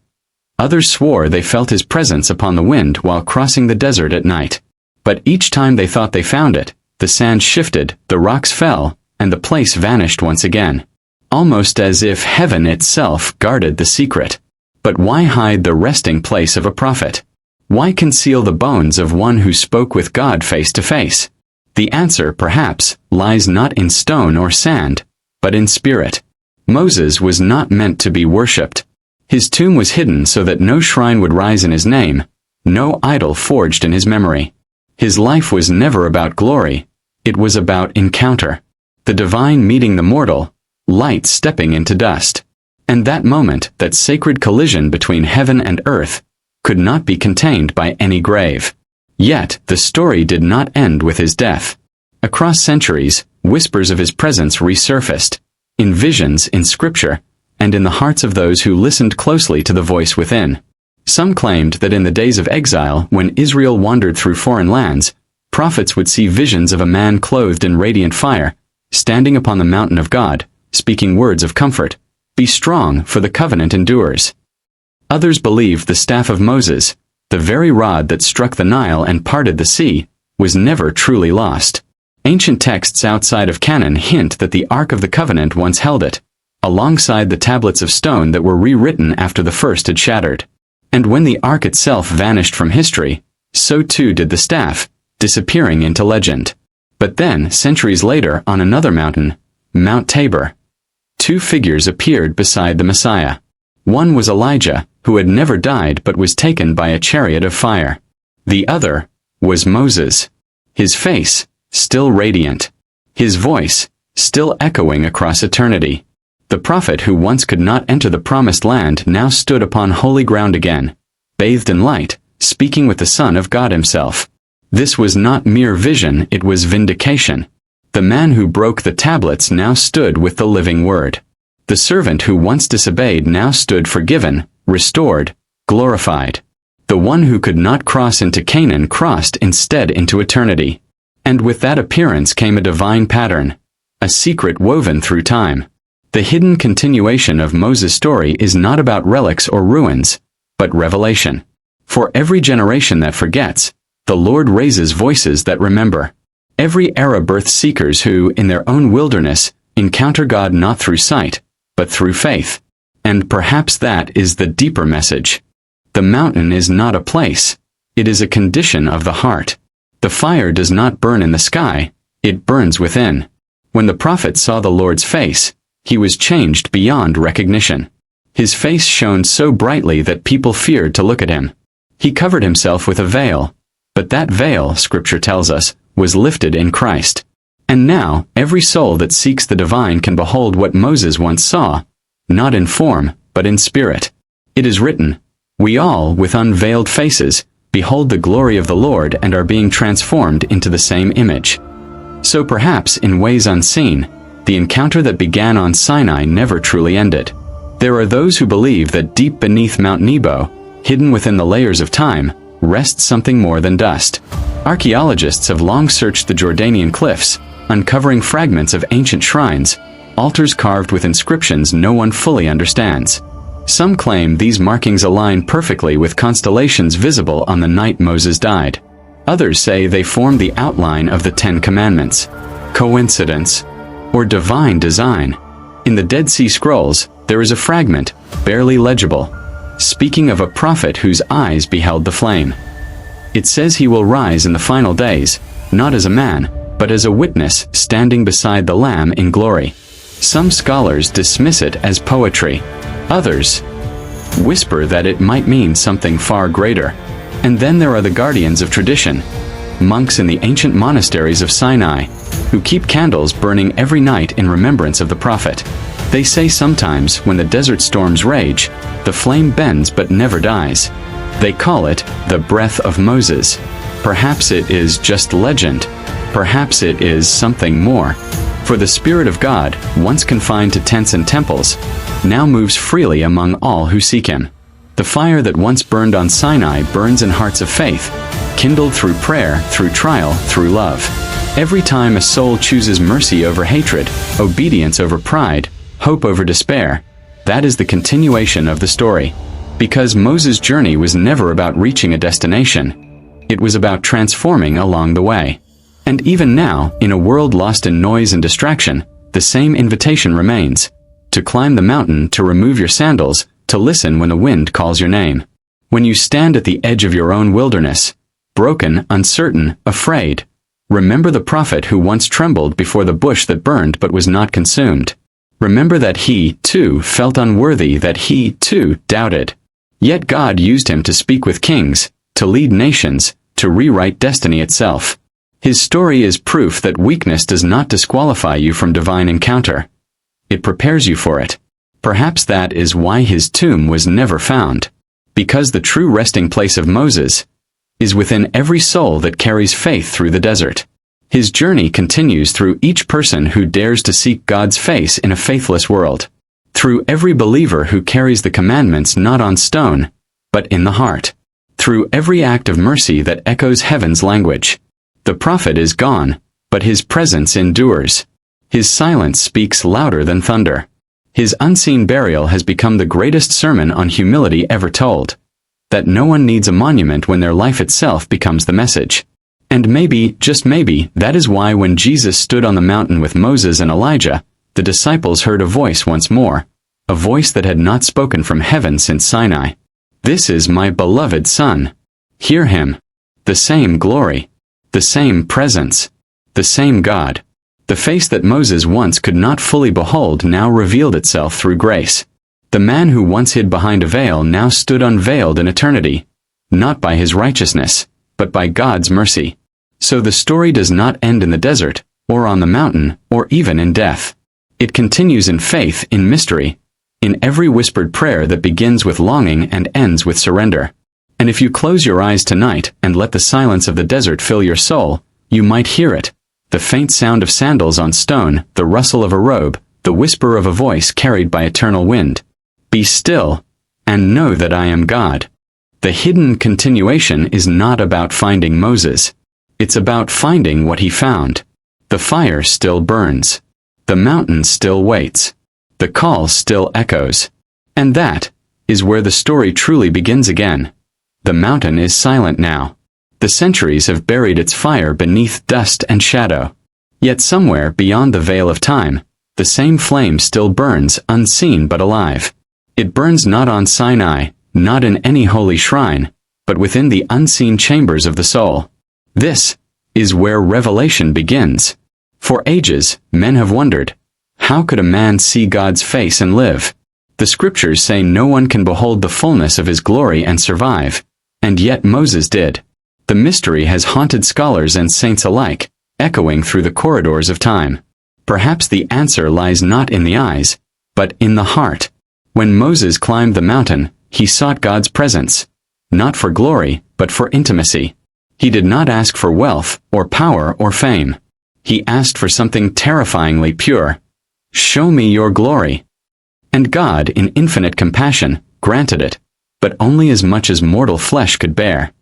Others swore they felt his presence upon the wind while crossing the desert at night. But each time they thought they found it, the sand shifted, the rocks fell, and the place vanished once again. Almost as if heaven itself guarded the secret. But why hide the resting place of a prophet? Why conceal the bones of one who spoke with God face to face? The answer, perhaps, lies not in stone or sand, but in spirit. Moses was not meant to be worshipped. His tomb was hidden so that no shrine would rise in his name, no idol forged in his memory. His life was never about glory, it was about encounter. The divine meeting the mortal, light stepping into dust. And that moment, that sacred collision between heaven and earth, could not be contained by any grave. Yet, the story did not end with his death. Across centuries, whispers of his presence resurfaced, in visions, in scripture, and in the hearts of those who listened closely to the voice within. Some claimed that in the days of exile, when Israel wandered through foreign lands, prophets would see visions of a man clothed in radiant fire, standing upon the mountain of God, speaking words of comfort. Be strong, for the covenant endures. Others believed the staff of Moses, the very rod that struck the Nile and parted the sea, was never truly lost. Ancient texts outside of Canaan hint that the Ark of the Covenant once held it, alongside the tablets of stone that were rewritten after the first had shattered. And when the Ark itself vanished from history, so too did the staff, disappearing into legend. But then, centuries later, on another mountain, Mount Tabor, two figures appeared beside the Messiah. One was Elijah, who had never died but was taken by a chariot of fire. The other was Moses. His face, still radiant. His voice, still echoing across eternity. The prophet who once could not enter the promised land now stood upon holy ground again, bathed in light, speaking with the Son of God himself. This was not mere vision, it was vindication. The man who broke the tablets now stood with the living word. The servant who once disobeyed now stood forgiven, restored, glorified. The one who could not cross into Canaan crossed instead into eternity. And with that appearance came a divine pattern, a secret woven through time. The hidden continuation of Moses' story is not about relics or ruins, but revelation. For every generation that forgets, the Lord raises voices that remember. Every era births seekers who, in their own wilderness, encounter God not through sight, but through faith. And perhaps that is the deeper message. The mountain is not a place. It is a condition of the heart. The fire does not burn in the sky, it burns within. When the prophet saw the Lord's face, he was changed beyond recognition. His face shone so brightly that people feared to look at him. He covered himself with a veil, but that veil, Scripture tells us, was lifted in Christ. And now, every soul that seeks the divine can behold what Moses once saw, not in form, but in spirit. It is written, "We all, with unveiled faces, behold the glory of the Lord and are being transformed into the same image." So perhaps, in ways unseen, the encounter that began on Sinai never truly ended. There are those who believe that deep beneath Mount Nebo, hidden within the layers of time, rests something more than dust. Archaeologists have long searched the Jordanian cliffs, uncovering fragments of ancient shrines, altars carved with inscriptions no one fully understands. Some claim these markings align perfectly with constellations visible on the night Moses died. Others say they form the outline of the Ten Commandments. Coincidence? Or divine design? In the Dead Sea Scrolls, there is a fragment, barely legible, speaking of a prophet whose eyes beheld the flame. It says he will rise in the final days, not as a man, but as a witness standing beside the Lamb in glory. Some scholars dismiss it as poetry. Others whisper that it might mean something far greater. And then there are the guardians of tradition, monks in the ancient monasteries of Sinai, who keep candles burning every night in remembrance of the prophet. They say sometimes, when the desert storms rage, the flame bends but never dies. They call it the breath of Moses. Perhaps it is just legend. Perhaps it is something more. For the Spirit of God, once confined to tents and temples, now moves freely among all who seek him. The fire that once burned on Sinai burns in hearts of faith, kindled through prayer, through trial, through love. Every time a soul chooses mercy over hatred, obedience over pride, hope over despair, that is the continuation of the story. Because Moses' journey was never about reaching a destination. It was about transforming along the way. And even now, in a world lost in noise and distraction, the same invitation remains. To climb the mountain, to remove your sandals, to listen when the wind calls your name. When you stand at the edge of your own wilderness, broken, uncertain, afraid, remember the prophet who once trembled before the bush that burned but was not consumed. Remember that he, too, felt unworthy, that he, too, doubted. Yet God used him to speak with kings, to lead nations, to rewrite destiny itself. His story is proof that weakness does not disqualify you from divine encounter. It prepares you for it. Perhaps that is why his tomb was never found. Because the true resting place of Moses is within every soul that carries faith through the desert. His journey continues through each person who dares to seek God's face in a faithless world. Through every believer who carries the commandments not on stone, but in the heart. Through every act of mercy that echoes heaven's language. The prophet is gone, but his presence endures. His silence speaks louder than thunder. His unseen burial has become the greatest sermon on humility ever told. That no one needs a monument when their life itself becomes the message. And maybe, just maybe, that is why when Jesus stood on the mountain with Moses and Elijah, the disciples heard a voice once more, a voice that had not spoken from heaven since Sinai. "This is my beloved Son. Hear him." The same glory, the same presence, the same God. The face that Moses once could not fully behold now revealed itself through grace. The man who once hid behind a veil now stood unveiled in eternity, not by his righteousness, but by God's mercy. So the story does not end in the desert, or on the mountain, or even in death. It continues in faith, in mystery, in every whispered prayer that begins with longing and ends with surrender. And if you close your eyes tonight and let the silence of the desert fill your soul, you might hear it. The faint sound of sandals on stone, the rustle of a robe, the whisper of a voice carried by eternal wind. Be still, and know that I am God. The hidden continuation is not about finding Moses. It's about finding what he found. The fire still burns. The mountain still waits. The call still echoes. And that is where the story truly begins again. The mountain is silent now. The centuries have buried its fire beneath dust and shadow. Yet somewhere beyond the veil of time, the same flame still burns, unseen but alive. It burns not on Sinai, not in any holy shrine, but within the unseen chambers of the soul. This is where revelation begins. For ages, men have wondered, how could a man see God's face and live? The scriptures say no one can behold the fullness of his glory and survive, and yet Moses did. The mystery has haunted scholars and saints alike, echoing through the corridors of time. Perhaps the answer lies not in the eyes, but in the heart. When Moses climbed the mountain, he sought God's presence, not for glory, but for intimacy. He did not ask for wealth, or power, or fame. He asked for something terrifyingly pure. Show me your glory. And God, in infinite compassion, granted it, but only as much as mortal flesh could bear.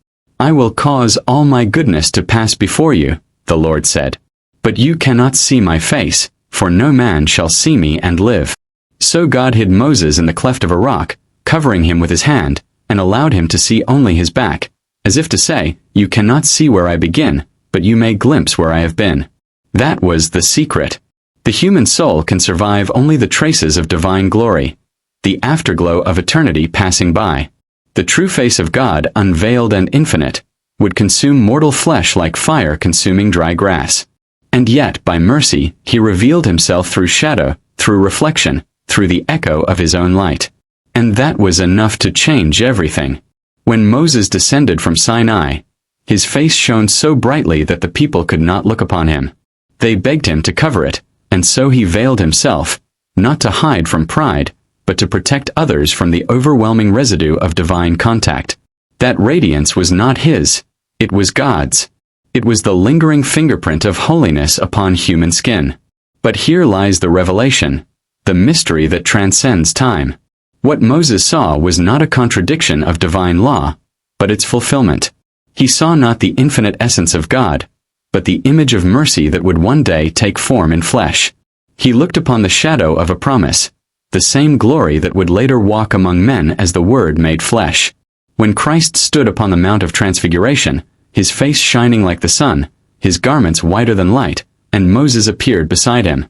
I will cause all my goodness to pass before you, the Lord said. But you cannot see my face, for no man shall see me and live. So God hid Moses in the cleft of a rock, covering him with his hand, and allowed him to see only his back, as if to say, you cannot see where I begin, but you may glimpse where I have been. That was the secret. The human soul can survive only the traces of divine glory, the afterglow of eternity passing by. The true face of God, unveiled and infinite, would consume mortal flesh like fire consuming dry grass. And yet, by mercy, he revealed himself through shadow, through reflection, through the echo of his own light. And that was enough to change everything. When Moses descended from Sinai, his face shone so brightly that the people could not look upon him. They begged him to cover it, and so he veiled himself, not to hide from pride, but to protect others from the overwhelming residue of divine contact. That radiance was not his, it was God's. It was the lingering fingerprint of holiness upon human skin. But here lies the revelation, the mystery that transcends time. What Moses saw was not a contradiction of divine law, but its fulfillment. He saw not the infinite essence of God, but the image of mercy that would one day take form in flesh. He looked upon the shadow of a promise, the same glory that would later walk among men as the Word made flesh. When Christ stood upon the Mount of Transfiguration, his face shining like the sun, his garments whiter than light, and Moses appeared beside him.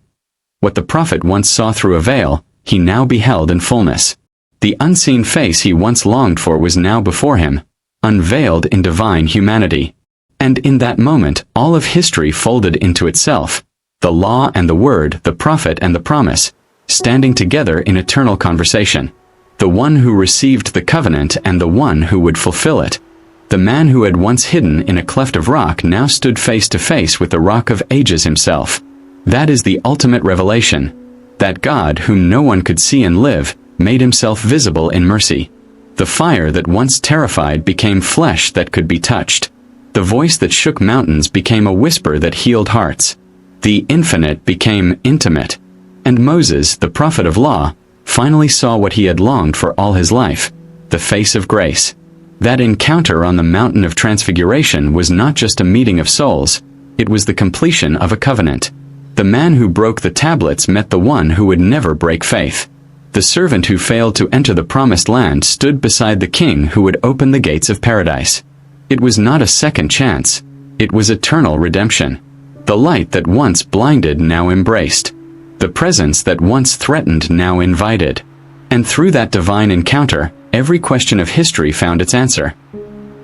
What the prophet once saw through a veil, he now beheld in fullness. The unseen face he once longed for was now before him, unveiled in divine humanity. And in that moment, all of history folded into itself, the law and the word, the prophet and the promise, standing together in eternal conversation. The one who received the covenant and the one who would fulfill it. The man who had once hidden in a cleft of rock now stood face to face with the Rock of Ages himself. That is the ultimate revelation. That God, whom no one could see and live, made himself visible in mercy. The fire that once terrified became flesh that could be touched. The voice that shook mountains became a whisper that healed hearts. The infinite became intimate. And Moses, the prophet of law, finally saw what he had longed for all his life, the face of grace. That encounter on the mountain of transfiguration was not just a meeting of souls, it was the completion of a covenant. The man who broke the tablets met the one who would never break faith. The servant who failed to enter the promised land stood beside the king who would open the gates of paradise. It was not a second chance, it was eternal redemption. The light that once blinded now embraced. The presence that once threatened now invited. And through that divine encounter, every question of history found its answer.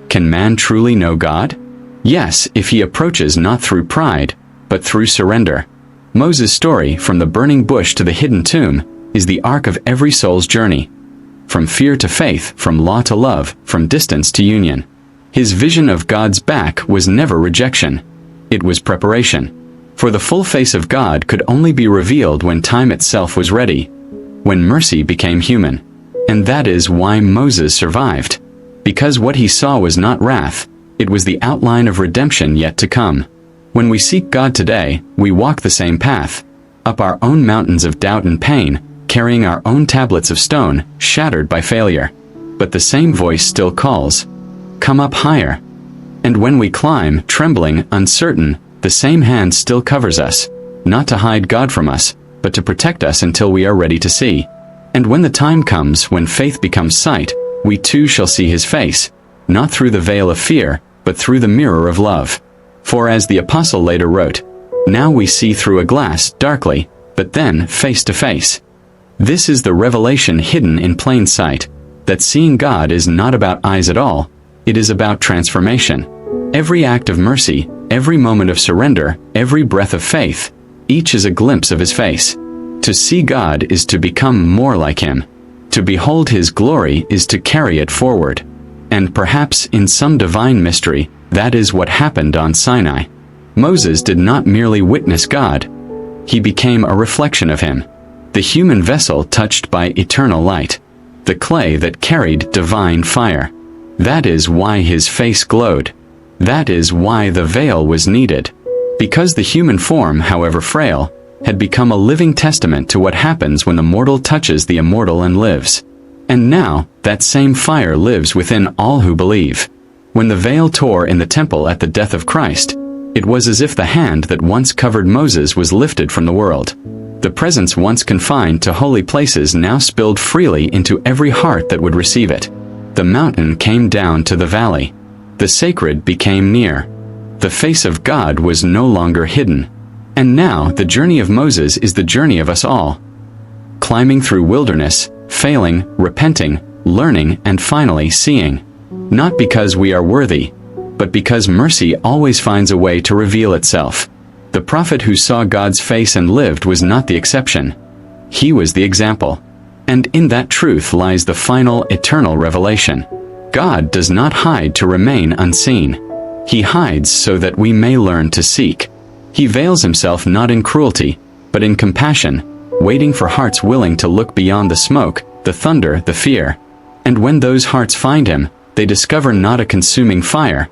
Can man truly know God? Yes, if he approaches not through pride, but through surrender. Moses' story, from the burning bush to the hidden tomb, is the arc of every soul's journey. From fear to faith, from law to love, from distance to union. His vision of God's back was never rejection. It was preparation. For the full face of God could only be revealed when time itself was ready, when mercy became human. And that is why Moses survived. Because what he saw was not wrath, it was the outline of redemption yet to come. When we seek God today, we walk the same path, up our own mountains of doubt and pain, carrying our own tablets of stone, shattered by failure. But the same voice still calls, "Come up higher." And when we climb, trembling, uncertain, the same hand still covers us, not to hide God from us, but to protect us until we are ready to see. And when the time comes when faith becomes sight, we too shall see his face, not through the veil of fear, but through the mirror of love. For as the apostle later wrote, "Now we see through a glass, darkly, but then face to face." This is the revelation hidden in plain sight, that seeing God is not about eyes at all, it is about transformation. Every act of mercy, every moment of surrender, every breath of faith, each is a glimpse of his face. To see God is to become more like him. To behold his glory is to carry it forward. And perhaps in some divine mystery, that is what happened on Sinai. Moses did not merely witness God. He became a reflection of him. The human vessel touched by eternal light. The clay that carried divine fire. That is why his face glowed. That is why the veil was needed. Because the human form, however frail, had become a living testament to what happens when the mortal touches the immortal and lives. And now, that same fire lives within all who believe. When the veil tore in the temple at the death of Christ, it was as if the hand that once covered Moses was lifted from the world. The presence once confined to holy places now spilled freely into every heart that would receive it. The mountain came down to the valley. The sacred became near. The face of God was no longer hidden. And now the journey of Moses is the journey of us all. Climbing through wilderness, failing, repenting, learning, and finally seeing. Not because we are worthy, but because mercy always finds a way to reveal itself. The prophet who saw God's face and lived was not the exception. He was the example. And in that truth lies the final, eternal revelation. God does not hide to remain unseen. He hides so that we may learn to seek. He veils himself not in cruelty, but in compassion, waiting for hearts willing to look beyond the smoke, the thunder, the fear. And when those hearts find him, they discover not a consuming fire,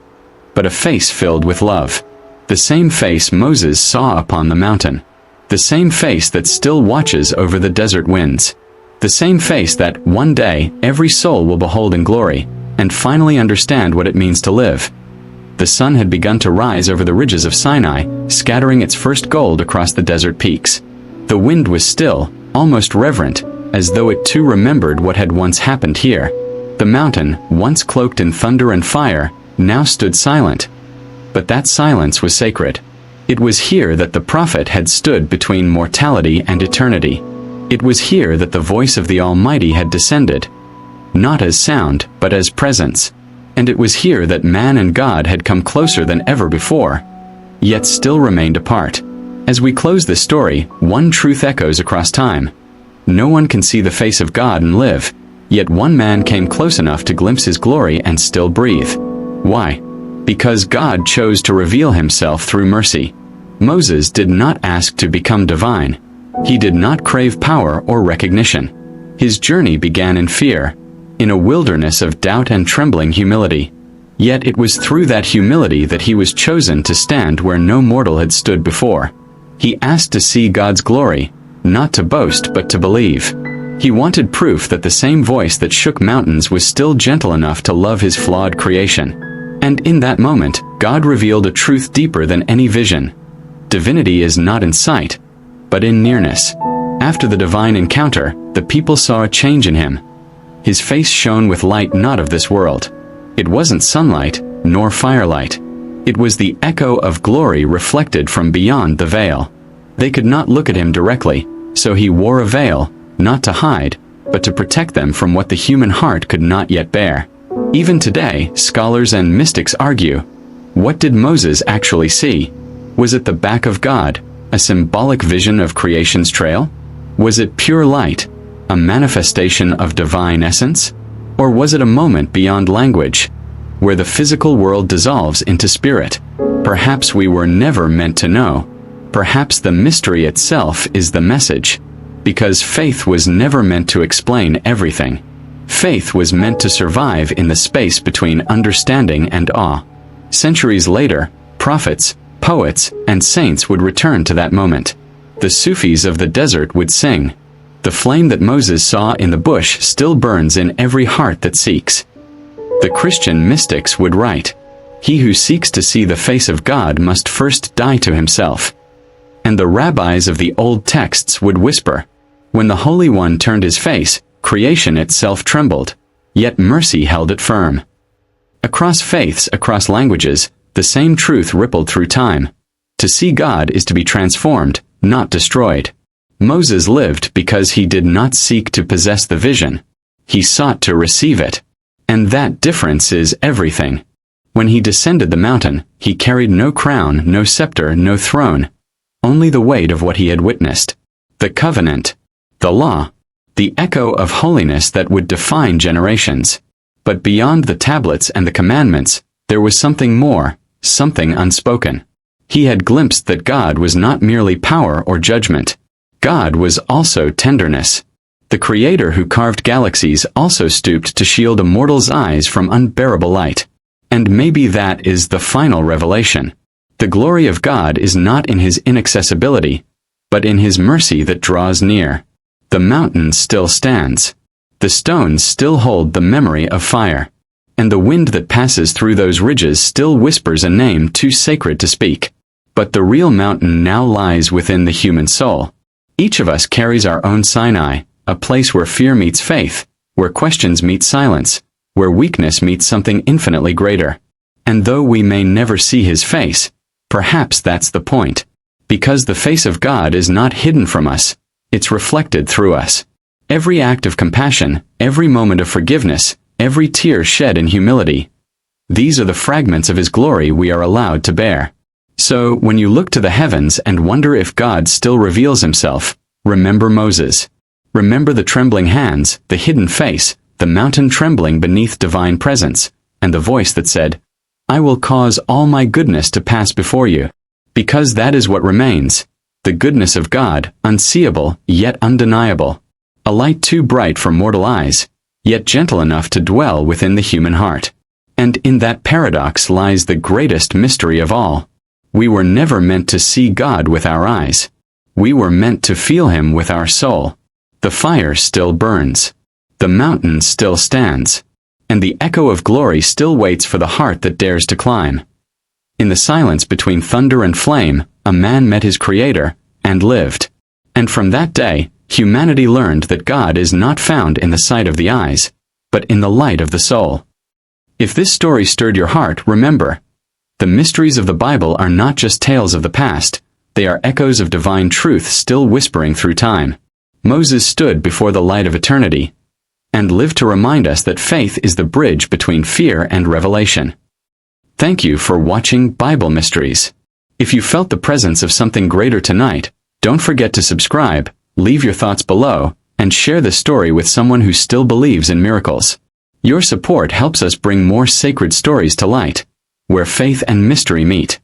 but a face filled with love. The same face Moses saw upon the mountain. The same face that still watches over the desert winds. The same face that, one day, every soul will behold in glory, and finally understand what it means to live. The sun had begun to rise over the ridges of Sinai, scattering its first gold across the desert peaks. The wind was still, almost reverent, as though it too remembered what had once happened here. The mountain, once cloaked in thunder and fire, now stood silent. But that silence was sacred. It was here that the prophet had stood between mortality and eternity. It was here that the voice of the Almighty had descended, not as sound, but as presence. And it was here that man and God had come closer than ever before, yet still remained apart. As we close this story, one truth echoes across time. No one can see the face of God and live, yet one man came close enough to glimpse his glory and still breathe. Why? Because God chose to reveal himself through mercy. Moses did not ask to become divine. He did not crave power or recognition. His journey began in fear, in a wilderness of doubt and trembling humility. Yet it was through that humility that he was chosen to stand where no mortal had stood before. He asked to see God's glory, not to boast but to believe. He wanted proof that the same voice that shook mountains was still gentle enough to love his flawed creation. And in that moment, God revealed a truth deeper than any vision. Divinity is not in sight, but in nearness. After the divine encounter, the people saw a change in him. His face shone with light not of this world. It wasn't sunlight, nor firelight. It was the echo of glory reflected from beyond the veil. They could not look at him directly, so he wore a veil, not to hide, but to protect them from what the human heart could not yet bear. Even today, scholars and mystics argue, what did Moses actually see? Was it the back of God, a symbolic vision of creation's trail? Was it pure light, a manifestation of divine essence? Or was it a moment beyond language, where the physical world dissolves into spirit? Perhaps we were never meant to know. perhaps the mystery itself is the message. Because faith was never meant to explain everything. Faith was meant to survive in the space between understanding and awe. Centuries later, prophets, poets, and saints would return to that moment. The Sufis of the desert would sing, "The flame that Moses saw in the bush still burns in every heart that seeks." The Christian mystics would write, "He who seeks to see the face of God must first die to himself." And the rabbis of the old texts would whisper, "When the Holy One turned his face, creation itself trembled, yet mercy held it firm." Across faiths, across languages, the same truth rippled through time. To see God is to be transformed, not destroyed. Moses lived because he did not seek to possess the vision. He sought to receive it. And that difference is everything. When he descended the mountain, he carried no crown, no scepter, no throne, only the weight of what he had witnessed. The covenant, the law, the echo of holiness that would define generations. But beyond the tablets and the commandments, there was something more, something unspoken. He had glimpsed that God was not merely power or judgment. God was also tenderness. The Creator who carved galaxies also stooped to shield a mortal's eyes from unbearable light. And maybe that is the final revelation. The glory of God is not in his inaccessibility, but in his mercy that draws near. The mountain still stands. The stones still hold the memory of fire. And the wind that passes through those ridges still whispers a name too sacred to speak. But the real mountain now lies within the human soul. Each of us carries our own Sinai, a place where fear meets faith, where questions meet silence, where weakness meets something infinitely greater. And though we may never see his face, perhaps that's the point. Because the face of God is not hidden from us, it's reflected through us. Every act of compassion, every moment of forgiveness, every tear shed in humility. These are the fragments of his glory we are allowed to bear. So, when you look to the heavens and wonder if God still reveals himself, remember Moses. Remember the trembling hands, the hidden face, the mountain trembling beneath divine presence, and the voice that said, "I will cause all my goodness to pass before you." Because that is what remains. The goodness of God, unseeable, yet undeniable. A light too bright for mortal eyes, yet gentle enough to dwell within the human heart. And in that paradox lies the greatest mystery of all. We were never meant to see God with our eyes. We were meant to feel him with our soul. The fire still burns. The mountain still stands. And the echo of glory still waits for the heart that dares to climb. In the silence between thunder and flame, a man met his Creator, and lived. And from that day, humanity learned that God is not found in the sight of the eyes, but in the light of the soul. If this story stirred your heart, remember, the mysteries of the Bible are not just tales of the past, they are echoes of divine truth still whispering through time. Moses stood before the light of eternity, and lived to remind us that faith is the bridge between fear and revelation. Thank you for watching Bible Mysteries. If you felt the presence of something greater tonight, don't forget to subscribe, leave your thoughts below, and share this story with someone who still believes in miracles. Your support helps us bring more sacred stories to light, where faith and mystery meet.